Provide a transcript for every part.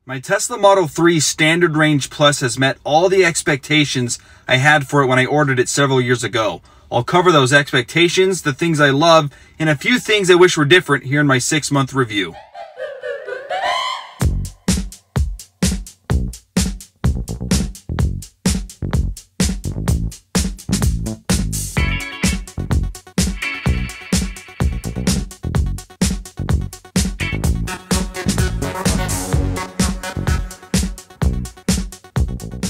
My Tesla Model 3 Standard Range Plus has met all the expectations I had for it when I ordered it several years ago. I'll cover those expectations, the things I love, and a few things I wish were different here in my 6-month review.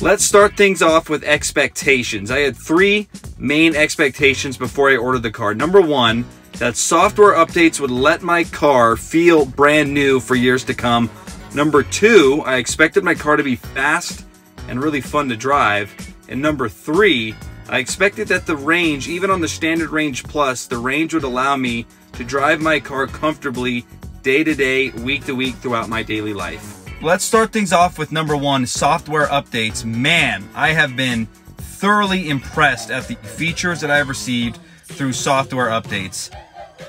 Let's start things off with expectations. I had 3 main expectations before I ordered the car. Number 1, that software updates would let my car feel brand new for years to come. Number 2, I expected my car to be fast and really fun to drive. And number 3, I expected that the range, even on the Standard Range Plus, the range would allow me to drive my car comfortably day to day, week to week throughout my daily life. Let's start things off with number 1, software updates. Man, I have been thoroughly impressed at the features that I've received through software updates.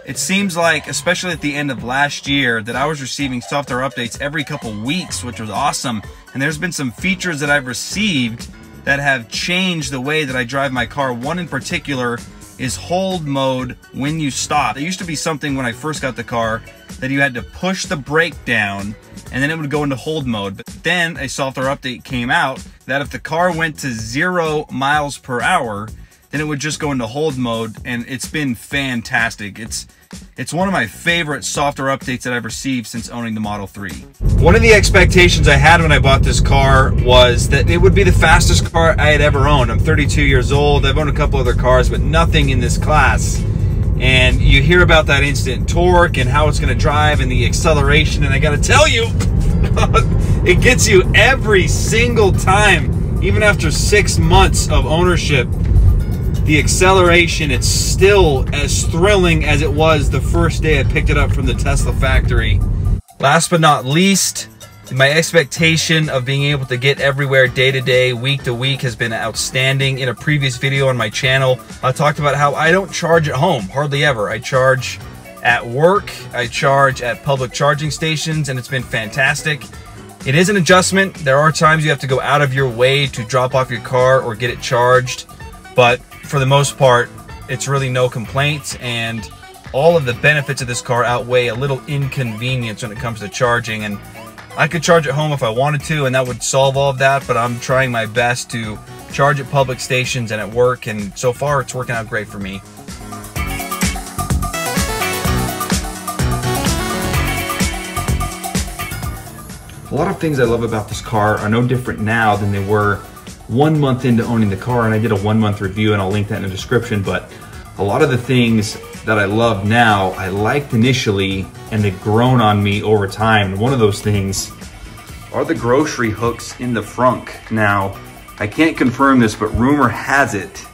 It seems like, especially at the end of last year, that I was receiving software updates every couple weeks, which was awesome. And there's been some features that I've received that have changed the way that I drive my car. One in particular is hold mode when you stop. It used to be something when I first got the car that you had to push the brake down and then it would go into hold mode. But then a software update came out that if the car went to 0 miles per hour, then it would just go into hold mode, and it's been fantastic. It's one of my favorite software updates that I've received since owning the Model 3. One of the expectations I had when I bought this car was that it would be the fastest car I had ever owned. I'm 32 years old. I've owned a couple other cars, but nothing in this class. And you hear about that instant torque and how it's going to drive and the acceleration, and I got to tell you, it gets you every single time. Even after 6 months of ownership, the acceleration, it's still as thrilling as it was the first day I picked it up from the Tesla factory. Last but not least, my expectation of being able to get everywhere day to day, week to week has been outstanding. In a previous video on my channel, I talked about how I don't charge at home, hardly ever. I charge at work, I charge at public charging stations, and it's been fantastic. It is an adjustment. There are times you have to go out of your way to drop off your car or get it charged, but for the most part, it's really no complaints, and all of the benefits of this car outweigh a little inconvenience when it comes to charging. And I could charge at home if I wanted to, and that would solve all of that, but I'm trying my best to charge at public stations and at work, and so far it's working out great for me. A lot of things I love about this car are no different now than they were 1 month into owning the car, and I did a 1-month review and I'll link that in the description. But a lot of the things that I love now, I liked initially, and they've grown on me over time. And one of those things are the grocery hooks in the FRUNK. Now, I can't confirm this, but rumor has it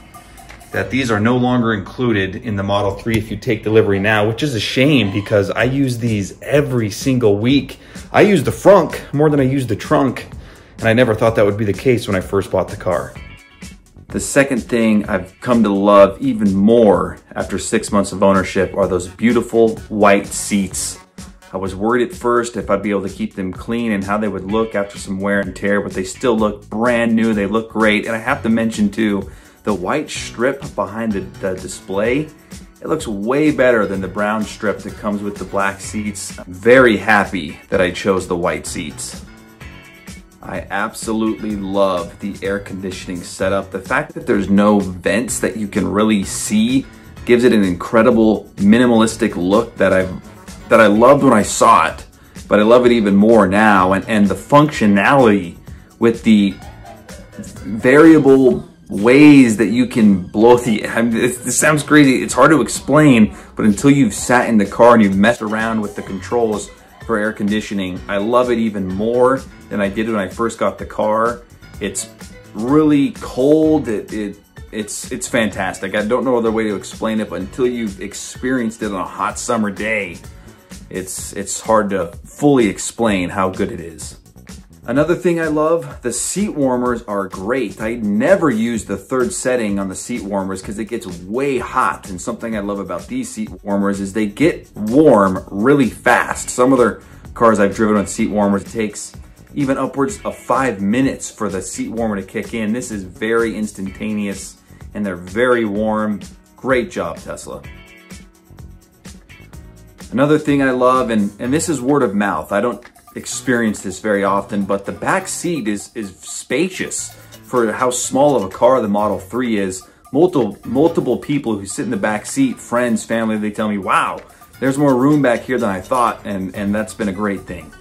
that these are no longer included in the Model 3 if you take delivery now, which is a shame because I use these every single week. I use the FRUNK more than I use the trunk, and I never thought that would be the case when I first bought the car. The second thing I've come to love even more after 6 months of ownership are those beautiful white seats. I was worried at first if I'd be able to keep them clean and how they would look after some wear and tear, but they still look brand new, they look great. And I have to mention too, the white strip behind the display, it looks way better than the brown strip that comes with the black seats. I'm very happy that I chose the white seats. I absolutely love the air conditioning setup. The fact that there's no vents that you can really see gives it an incredible minimalistic look that I loved when I saw it, but I love it even more now. And the functionality with the variable ways that you can blow the, this sounds crazy, it's hard to explain, but until you've sat in the car and you've messed around with the controls for air conditioning, I love it even more than I did when I first got the car. It's really cold, it's fantastic. I don't know other way to explain it, but until you've experienced it on a hot summer day, it's hard to fully explain how good it is. Another thing I love, the seat warmers are great. I never use the third setting on the seat warmers because it gets way hot. And something I love about these seat warmers is they get warm really fast. Some other cars I've driven on seat warmers, it takes even upwards of 5 minutes for the seat warmer to kick in. This is very instantaneous and they're very warm. Great job, Tesla. Another thing I love, and this is word of mouth, I don't experience this very often, but the back seat is spacious for how small of a car the Model 3 is. Multiple people who sit in the back seat, friends, family, they tell me, wow, there's more room back here than I thought, and that's been a great thing.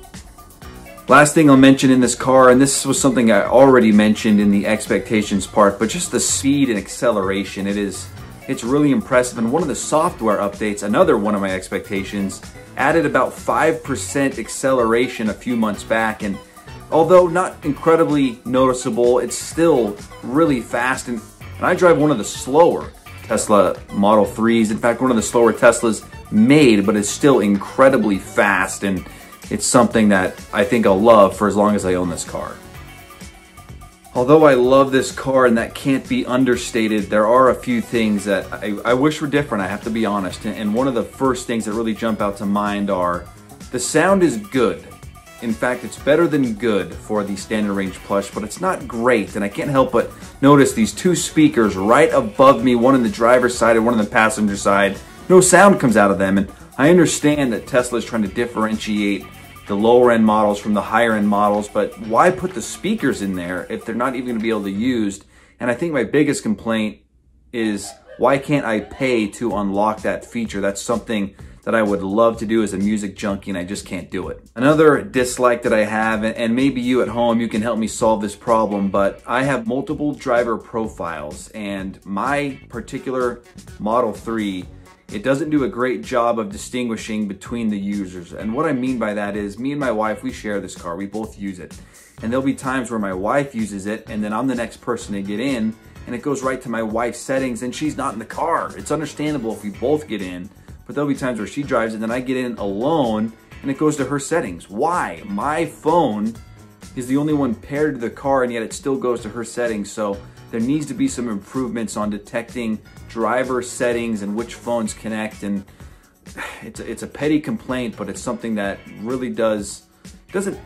Last thing I'll mention in this car, and this was something I already mentioned in the expectations part, but just the speed and acceleration. It's really impressive, and one of the software updates, another one of my expectations, added about 5% acceleration a few months back, and although not incredibly noticeable, it's still really fast, and I drive one of the slower Tesla Model 3s, in fact one of the slower Teslas made, but it's still incredibly fast, and it's something that I think I'll love for as long as I own this car. Although I love this car, and that can't be understated, there are a few things that I wish were different, I have to be honest. And one of the first things that really jump out to mind are, the sound is good. In fact, it's better than good for the Standard Range Plus, but it's not great. And I can't help but notice these two speakers right above me, one on the driver's side and one on the passenger side. No sound comes out of them. And I understand that Tesla is trying to differentiate the lower end models from the higher end models, but why put the speakers in there if they're not even gonna be able to be used? And I think my biggest complaint is, why can't I pay to unlock that feature? That's something that I would love to do as a music junkie, and I just can't do it. Another dislike that I have, and maybe you at home, you can help me solve this problem, but I have multiple driver profiles, and my particular Model 3, it doesn't do a great job of distinguishing between the users. And what I mean by that is, me and my wife, we share this car, we both use it. And there'll be times where my wife uses it, and then I'm the next person to get in, and it goes right to my wife's settings, and she's not in the car. It's understandable if we both get in, but there'll be times where she drives it, and then I get in alone, and it goes to her settings. Why? My phone is the only one paired to the car, and yet it still goes to her settings. So there needs to be some improvements on detecting driver settings and which phones connect. And it's a petty complaint, but it's something that really doesn't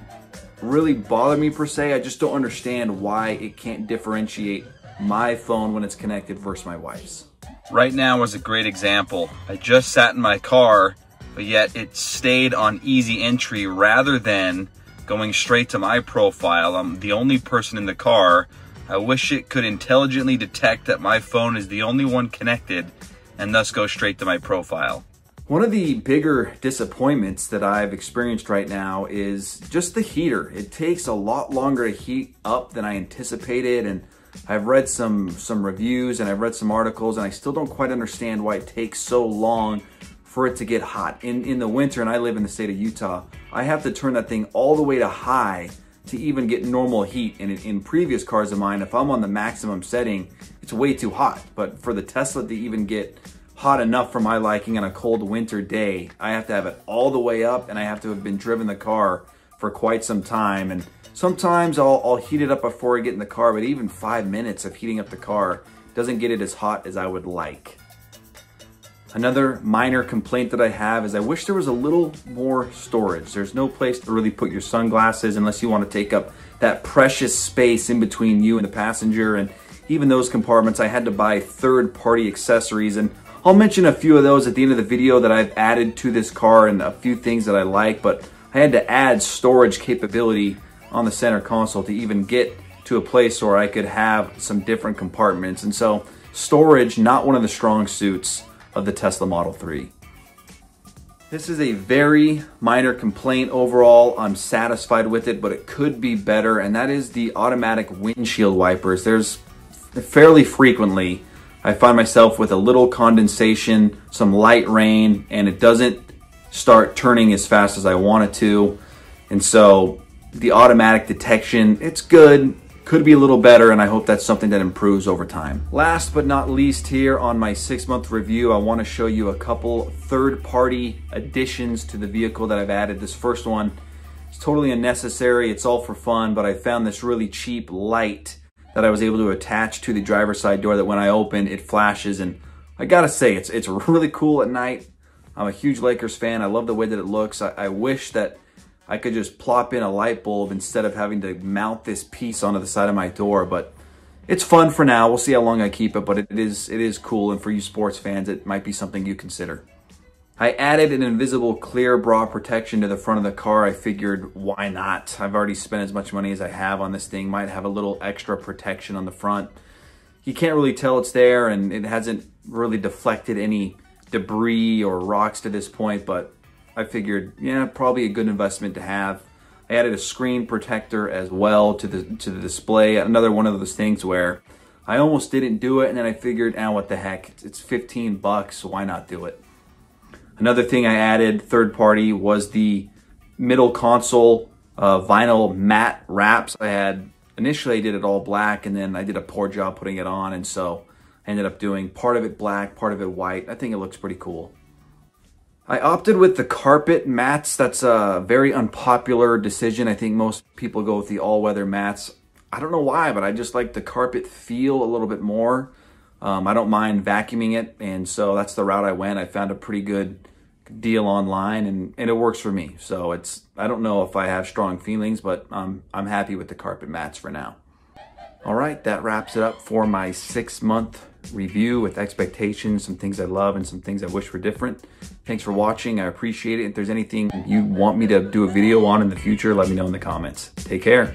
really bother me per se. I just don't understand why it can't differentiate my phone when it's connected versus my wife's. Right now was a great example. I just sat in my car, but yet it stayed on easy entry rather than going straight to my profile. I'm the only person in the car. I wish it could intelligently detect that my phone is the only one connected and thus go straight to my profile. One of the bigger disappointments that I've experienced right now is just the heater. It takes a lot longer to heat up than I anticipated, and I've read some reviews and I've read some articles, and I still don't quite understand why it takes so long for it to get hot. In the winter, and I live in the state of Utah, I have to turn that thing all the way to high to even get normal heat. And in previous cars of mine, if I'm on the maximum setting, it's way too hot. But for the Tesla to even get hot enough for my liking on a cold winter day, I have to have it all the way up, and I have to have been driven the car for quite some time. And sometimes I'll heat it up before I get in the car, but even 5 minutes of heating up the car doesn't get it as hot as I would like. Another minor complaint that I have is I wish there was a little more storage. There's no place to really put your sunglasses unless you want to take up that precious space in between you and the passenger. And even those compartments, I had to buy third-party accessories, and I'll mention a few of those at the end of the video that I've added to this car and a few things that I like, but I had to add storage capability on the center console to even get to a place where I could have some different compartments. And so storage, not one of the strong suits of the Tesla Model 3. This is a very minor complaint overall. I'm satisfied with it, but it could be better, and that is the automatic windshield wipers. There's fairly frequently I find myself with a little condensation, some light rain, and it doesn't start turning as fast as I want it to. And so the automatic detection, it's good, could be a little better, and I hope that's something that improves over time. Last but not least, here on my 6-month review, I want to show you a couple third-party additions to the vehicle that I've added. This first one is totally unnecessary, it's all for fun, but I found this really cheap light that I was able to attach to the driver's side door that when I open, it flashes, and I gotta say, it's really cool at night. I'm a huge Lakers fan, I love the way that it looks. I wish that I could just plop in a light bulb instead of having to mount this piece onto the side of my door. But it's fun for now. We'll see how long I keep it, but it is cool. And for you sports fans, it might be something you consider. I added an invisible clear bra protection to the front of the car. I figured, why not? I've already spent as much money as I have on this thing. Might have a little extra protection on the front. You can't really tell it's there, and it hasn't really deflected any debris or rocks to this point, but I figured, yeah, probably a good investment to have. I added a screen protector as well to the display. Another one of those things where I almost didn't do it, and then I figured, what the heck? It's 15 bucks, so why not do it? Another thing I added, third party, was the middle console vinyl matte wraps. Initially I did it all black, and then I did a poor job putting it on, and so I ended up doing part of it black, part of it white. I think it looks pretty cool. I opted with the carpet mats. That's a very unpopular decision. I think most people go with the all-weather mats. I don't know why, but I just like the carpet feel a little bit more. I don't mind vacuuming it, and so that's the route I went. I found a pretty good deal online, and it works for me. So I don't know if I have strong feelings, but I'm happy with the carpet mats for now. All right, that wraps it up for my 6-month review with expectations, some things I love and some things I wish were different. Thanks for watching. I appreciate it. If there's anything you want me to do a video on in the future, let me know in the comments. Take care.